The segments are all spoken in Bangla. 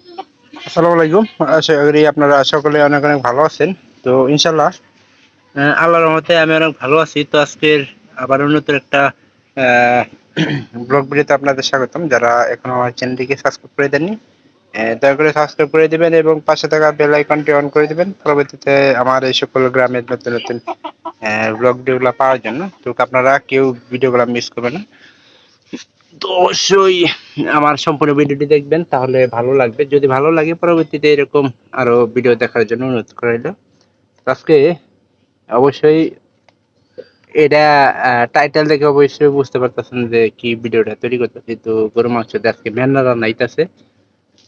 আসসালামু আলাইকুম। আশা করি আপনারা সকলে অনেক অনেক ভালো আছেন। তো ইনশাল্লাহ আল্লাহর রহমতে আমি অনেক ভালো আছি। তো আজকের আবার নতুন একটা ব্লগ ভিডিওতে আপনাদের স্বাগতম। যারা এখনো আমার চ্যানেলটিকে সাবস্ক্রাইব করে দেননি, দয়া করে সাবস্ক্রাইব করে দিবেন এবং পাশে থাকা বেল আইকনটি অন করে দিবেন পরবর্তীতে আমার এই সকল গ্রামের নতুন নতুন ব্লগ ভিডিওগুলো পাওয়ার জন্য। তো আপনারা কেউ ভিডিওগুলো মিস করবেন না। তো অবশ্যই আমার সম্পূর্ণ ভিডিওটি দেখবেন, তাহলে ভালো লাগবে। যদি ভালো লাগে পরবর্তীতে এরকম আরো ভিডিও দেখার জন্য অনুরোধ করিল। আজকে অবশ্যই এটা টাইটেল দেখে অবশ্যই বুঝতে পারতেছেন যে কি ভিডিওটা তৈরি করতেছি। তো গরু মাংস দিয়ে আজকে মেন্দা রান্না হইতাছে।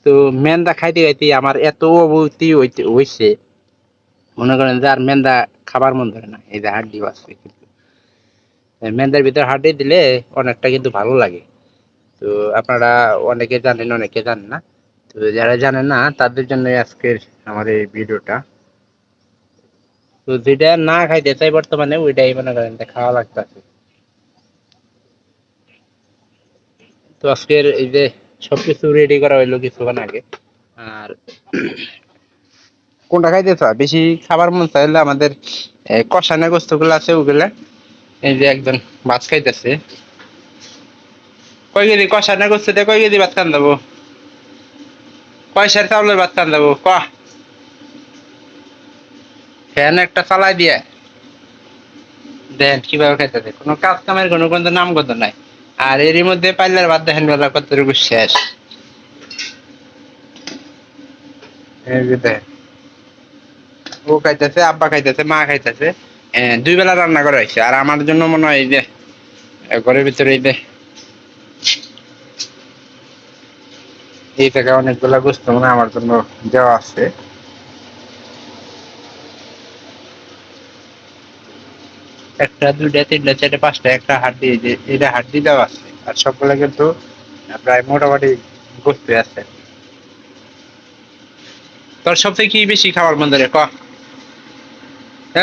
তো মেন্দা খাইতে খাইতে আমার এত অবতি হইছে, মনে করেন যে আর মেন্দা খাবার মন ধরে না। এই যে হাড্ডি আছে, কিন্তু মেন্দার ভিতরে হাড্ডি দিলে অনেকটা কিন্তু ভালো লাগে। তো আপনারা অনেকে জানেন, অনেকে জানেন না। তো যারা জানেন না তাদের জন্য আজকের আমার এই ভিডিওটা। তো যেটা না খাইতে চাই বর্তমানে ওইটাই মনে করেন খাওয়া লাগতেছে। তো আজকের এই যে সবকিছু রেডি করা হইলো কিছুক্ষণ আগে। আর কোনটা খাইতে চায় বেশি খাবার মন চাইলে আমাদের কষানো গোস্ত গুলো আছে ওগুলা। এই যে একজন ভাত খাইতেছে। কয় কেজি কষানো গোস্ত দিয়ে কয় কেজি ভাত খান দেবো? কয় চাউলের ভাত খান দেবো ক? ফ্যান একটা চালাই দিয়ে দেখেন কিভাবে খাইতেছে, কোনো কাজ কামের কোনো কিন্তু নামগন্ধ নাই। আর এরই মধ্যে পাইলার ভাত দেখেন বেলা কতটুকু শেষ। এই যে দেখেন, ও খাইতেছে, আব্বা খাইতেছে, মা খাইতেছে। দুই বেলা রান্না করা হয়েছে। আর আমার জন্য মনে হয় এই যে ঘরের ভিতরে এই থেকে অনেকগুলা গোস্ত মনে হয় আমার জন্য দেওয়া আছে। একটা দুইটা তিনটা চারটা পাঁচটা একটা হাড্ডি, যে এটা হাড্ডি দেওয়া আছে। আর সবগুলা কিন্তু প্রায় মোটামুটি গোস্ত আছে। তোর সবথেকে কি বেশি খাবার মন ধরে ক?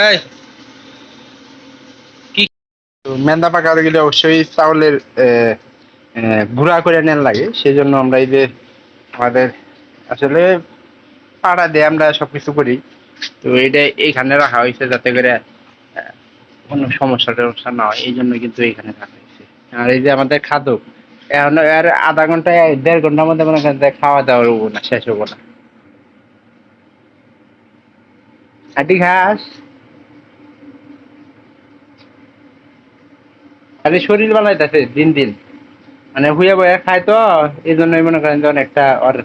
এই কি, মেন্দা পাকার গেলে অবশ্যই চাউলের গুঁড়া করে নেন লাগে। সেই জন্য আমরা এই যে আমাদের আসলে পাড়া দিয়ে আমরা সবকিছু করি। তো এটা এইখানে রাখা হয়েছে যাতে করে কোনো সমস্যা টমস্যা না হয়, এই জন্য কিন্তু এইখানে রাখা হয়েছে। আর এই যে আমাদের খাদক, এখন আর আধা ঘন্টায় 1.5 ঘন্টার মধ্যে মনে করেন খাওয়া দাওয়া হবো না, শেষ হবো না। খাটি ঘাস খালি শরীর বানাইতেছে দিন দিন, মানে হুইয়া বয়া খায় তো। এই জন্যই মনে করেন যে অনেকটা ওর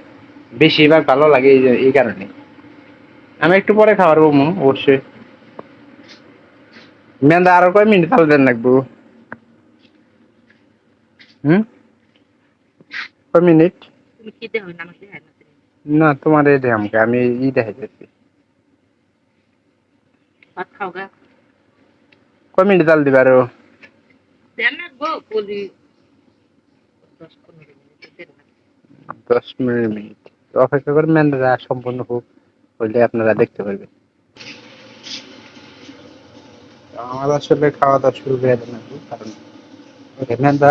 বেশিরভাগ ভালো লাগে এই কারণে। আমি একটু পরে খাবার বমু অবশ্যই। মেন্দা আরো কয় মিনিট চাল দেন লাগবো? হুম, কয় মিনিট? না তোমার এই আমাকে আমি দেখা যাচ্ছি। কয় মিনিট চাল দিবে আরো? 10 মিনিট অপেক্ষা করে মেন্দাটা সম্পূর্ণ হোক, হইলে আপনারা দেখতে পারবেন। আমার আসলে খাওয়া দাওয়া শুরু করে দেন আর কি, কারণ মেন্দা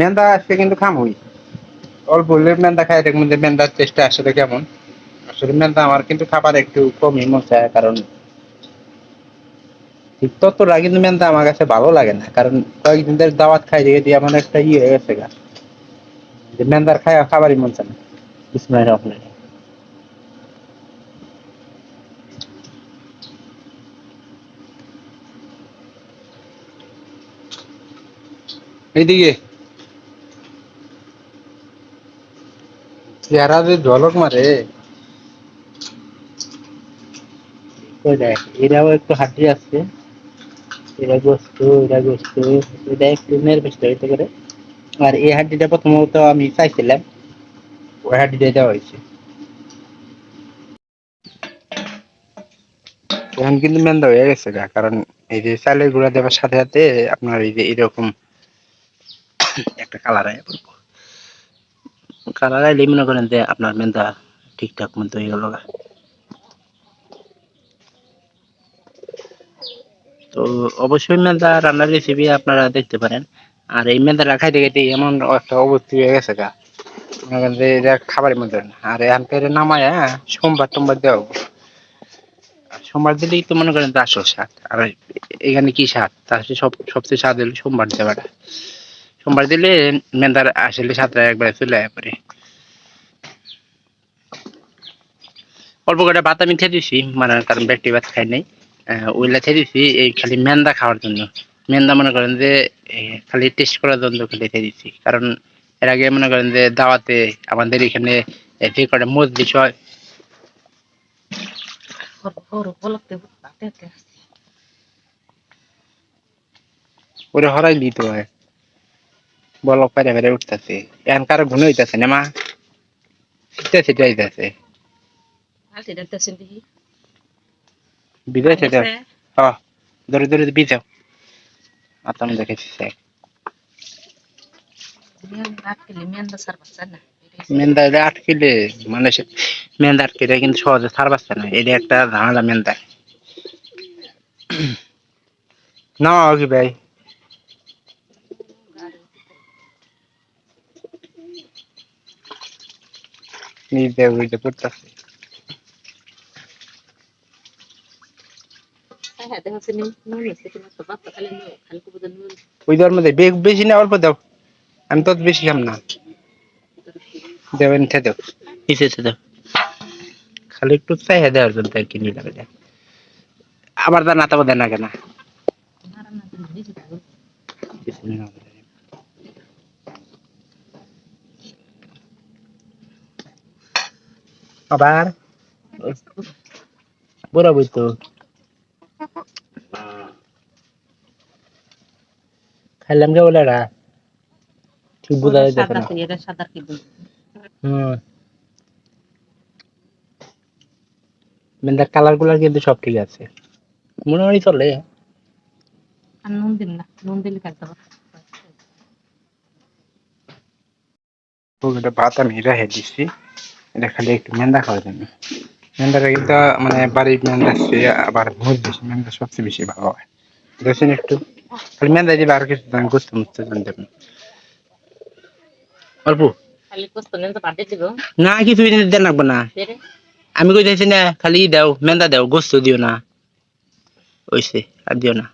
মেন্দা আজকে কিন্তু খামই অল্প হলে। মেন্দা খাই দেখবেন যে মেন্দার টেস্টটা আসলে কেমন। আসলে মেন্দা আমার কিন্তু খাবার একটু কমই মন চায়, কারণ ঠিক ততটা কিন্তু মেন্দা আমার কাছে ভালো লাগে না। কারণ কয়েকদিন ধরে দাওয়াত খাই দিয়ে আমার একটা হয়ে গেছে গা, যে মেন্দার খাবারই মন চায় না। বিসমিল্লাহির রহমানির রহিম। এইদিকে চেহারা যে ঝলক মারে। ওই দেখ, এরাও একটু হাড্ডি আছে, এরা গোস্ত, এরা গোস্ত, এটা একটু নির্দিষ্ট হইতে পারে। আর এই হাড্ডিটা প্রথমত আমি চাইছিলাম, ওই হাড্ডিটা দেওয়া হয়েছে। এখন কিন্তু মেন্দা হয়ে গেছে গা, কারণ এই যে চালের গুঁড়া দেওয়ার সাথে সাথে আপনার এই যে এরকম একটা কালার আয় পড়বো। কালার আইলে মনে করেন যে আপনার মেন্দা ঠিকঠাক মতো হয়ে গেল গা। তো অবশ্যই মেন্দা রান্নার রেসিপি আপনারা দেখতে পারেন। আর এই মেন্দাটা খাইতে খাইতে এমন একটা অবস্থা হয়ে গেছে গা, মনে করেন যে এটা খাবারের মধ্যে না। আর এখানকার নামায় সোমবার টোমবার দেওয়া হবে। আর সোমবার দিলেই তো মনে করেন যে আসল স্বাদ। আর এখানে কি স্বাদ তাহলে সবচেয়ে স্বাদ হলো সোমবার দেওয়াটা। সোমবার দিলে মেন্দার আসলে স্বাদটা একবারে চলে আসে পরে। অল্প কটা ভাত আমি খেয়ে দিছি, মানে কারণ ব্যক্তি ভাত খাই নাই। ওইলা খেয়ে দিছি এই খালি মেন্দা খাওয়ার জন্য। মেন্দা মনে করেন যে খালি টেস্ট করার জন্য খালি খেয়ে দিছি। কারণ এর আগে মনে করেন যে দাওয়াতে আমাদের এখানে যে কটা মজলিস হয়, ওরে হরাই দিতে হয়, বলক পাইরে পাইরে উঠতেছে। এখন কারো ঘুম হইতেছে না মা, শীতে শীতে হইতেছে, বিদায় সেটা। হ্যাঁ, ধরে ধরে বিজাও আতাম দেখেছি স্যার। মেন্দা এটা আটকিলে মানে মেন্দা আটকিলে কিন্তু সহজে ছাড় পাচ্ছে না, এটা একটা ঝামেলা মেন্দা। না কি ভাই, নিজে বুঝতে পড়তেছে। ওই দেওয়ার মধ্যে বেশি না অল্প দাও, আমি তো বেশি খাম না। দেবেন খেয়ে দাও, নিচে দাও, খালি একটু চাইয়া দেওয়ার জন্য আর কি নিলাম এটা। আবার দা নাতাবো দেন না কেন? আবার বরাবর তো খাইলাম কে বলে না, ঠিক বোঝা যাচ্ছে না। হুম, মেন্দার কালার গুলার কিন্তু সব ঠিক আছে, মোটামুটি চলে। নুন দিন না, নুন দিলে খাইতে হবে। এটা ভাত আমি রেখে দিচ্ছি, এটা খালি একটু মেন্দা খাওয়ার জন্য। মেন্দাটা কিন্তু মানে বাড়ির মেন্দা চেয়ে আবার মজলিস মেন্দা সবচেয়ে বেশি ভালো হয়। দেখছেন একটু খালি মেন্দা দিবে, আর কিছু আমি গুছতে মুছতে জানতে পারি অল্প না, কিছু দেন লাগবে না। আমি কই চাইছি না খালি দাও মেন্দা দাও, গোস্ত দিও না, ওইসে আর দিও না,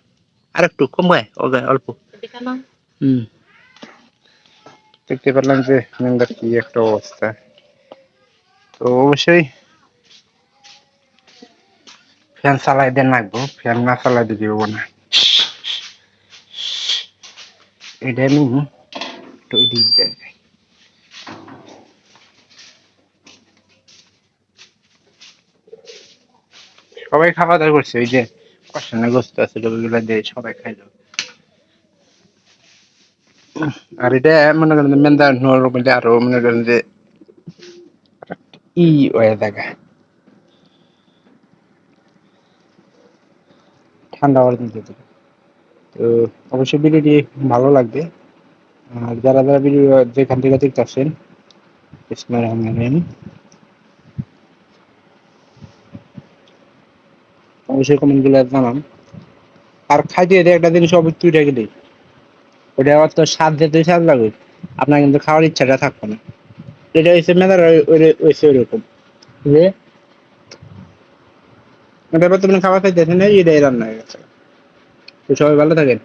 আর একটু কম হয় অল্প। হম, দেখতে পারলাম যে মেন্দার কি একটা অবস্থা। তো অবশ্যই ফ্যান চালাই দেন লাগবো, ফ্যান না চালাই দিতে হবো না। এটা আমি একটু দিতে সবাই খাওয়া দাওয়া করছে, ওই যে কষানো গোস্ত আছে ওইগুলো দিয়ে সবাই খাইলো। আর এটা মনে করেন মেন্দা মধ্যে আরো মনে করেন যে হয়ে থাকে, ঠান্ডা হওয়ার দিতে। তো অবশ্যই ভিডিওটি ভালো লাগবে। আর যারা যারা ভিডিও যেখান থেকে দেখতেছেন, বিসমিল্লাহির রহমানির রহিম, অবশ্যই কমেন্ট গুলো জানান। আর খাইতে এটা একটা জিনিস অবশ্যই উঠে গেলে ওটা আবার তো স্বাদ যেতে স্বাদ লাগবে, আপনার কিন্তু খাওয়ার ইচ্ছাটা থাকবে না। এটা হচ্ছে মেলার হয়েছে ওইরকম যে ওটা বর্তমানে খাওয়া খাইতেছেন, এটাই রান্না হয়ে গেছে। তো সবাই ভালো থাকেন।